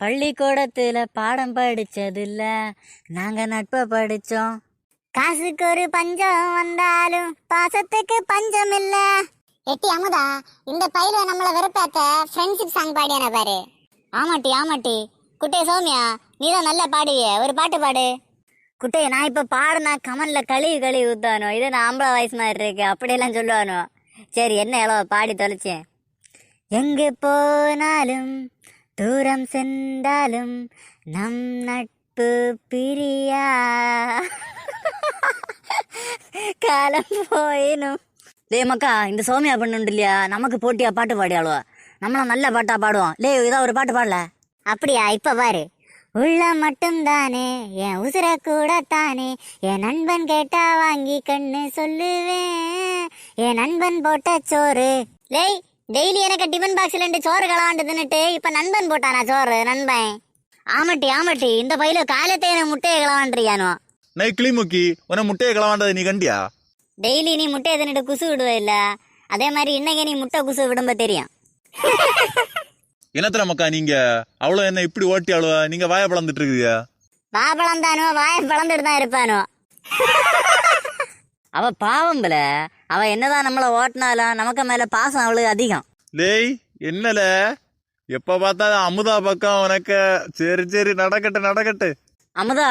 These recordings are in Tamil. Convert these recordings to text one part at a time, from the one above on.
பள்ளிக்கூடத்துல பாடம் படிச்சதில்ல, நாங்க நட்பை படிச்சோம். காசுக்கு ஒரு பஞ்சம் வந்தாலும் பாசத்துக்கு பஞ்சம் இல்ல. எட்டி அமுதா, இந்த பையில நம்மள வெறுப்பாக்க ஃப்ரெண்ட்ஷிப் சாங் பாடியான பாரு. ஆமாட்டி ஆமாட்டி. குட்டே சௌமியா, நீதான் நல்லா பாடுவிய, ஒரு பாட்டு பாடு. குட்டே, நான் இப்ப பாடுனா கமன்ல கழுவி ஊத்தானோ, இது நான் ஆம்பளை வயசு மாதிரி இருக்கு அப்படியெல்லாம் சொல்லுவானோ. சரி, என்ன எவ்வளோ பாடி தொலைச்சேன். எங்கு போனாலும் தூரம் சென்றாலும் நம் நட்பு பிரியா காலம் போயினும். லே மக்கா, இந்த சௌமியா பொண்ணு உண்டு இல்லையா, நமக்கு போட்டியா பாட்டு பாடியாளுவா. நம்மளாம் நல்ல பாட்டா பாடுவோம். லே, ஏதோ ஒரு பாட்டு பாடல. அப்படியா? இப்ப பாரு. உள்ள மட்டும்தானே என் உசுர கூட தானே, என் நண்பன் கேட்டா வாங்கி கண்ணு சொல்லுவேன், என் நண்பன் போட்ட சோறு. லேய், டெய்லி எனக்கு டிஃபன் பாக்ஸ்ல 2 சோறு கலவாண்டு தின்னுட்டு இப்ப நண்பன் போட்டானா சோறு நண்பன்? ஆமாட்டி ஆமாட்டி, இந்த பையில காலத்தே முட்டையை கலவாண்டிருக்கானோ. நை கிளிமுக்கி, உன முட்டையை கலவாண்டதை நீ கண்டியா? டெய்லி நீ முட்டையை தின்னுட்டு குசு விடுவ இல்ல, அதே மாதிரி இன்னைக்கு நீ முட்டை குசு விடும்ப தெரியும். என்னத்துல மக்கா நீங்க அவ்வளவு என்ன இப்படி ஓட்டி அழுவா? நீங்க வாய பழந்துட்டு இருக்குதியா? வாபழம் தானோ, வாய பழந்துட்டு தான் இருப்பானோ. அவ பாவம்பல, அவ என்னதான் நம்மள ஓட்டினாலும் நமக்கு மேல பாசம் அவளுக்கு அதிகம். லேய், என்னல எப்ப பார்த்தாலும் அமுதா பக்கம் உனக்கு. சரி சரி, நடக்கட்டு. அமுதா,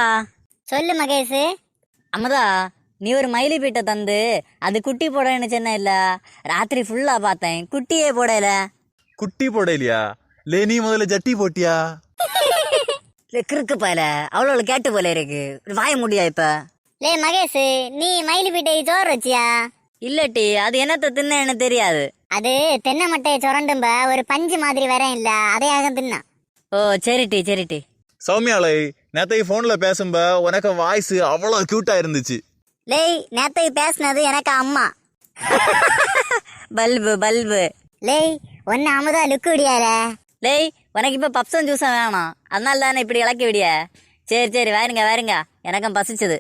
சொல்லு மகேஷ். அமுதா, நீ ஒரு மயிலி பீட்டை தந்து அது குட்டி போடன்னு சொன்ன இல்ல, ராத்திரி ஃபுல்லா பார்த்தேன், குட்டியே போடல. குட்டி போடலையா? லே, நீ முதல்ல ஜட்டி போட்டியா? கிறுக்கு பாயல, அவ்வளோ கேட்டு போல இருக்கு, வாய முடியா இப்ப. லே மகேஷ், நீ மயிலு பீட்டை சோறு வச்சியா? இல்லட்டி, அது என்னத்த தின்னு தெரியாது. அது தென்னை மட்டையை சுரண்டும்ப ஒரு பஞ்சு மாதிரி வரேன் இல்ல, அதையாக தின்னா. ஓ சரிட்டி. சௌமியாலை, நேத்தை போன்ல பேசும்ப உனக்கு வாய்ஸ் அவ்வளவு கியூட்டா இருந்துச்சு. லேய், நேத்தை பேசினது எனக்கு அம்மா. பல்பு. லேய், ஒன்னு அமுதா லுக்கு விடியால. லேய், உனக்கு இப்ப பப்ஸும் ஜூஸும் வேணும், அதனால தானே இப்படி இளக்கி விடிய. சரி, வாருங்க, எனக்கும் பசிச்சது.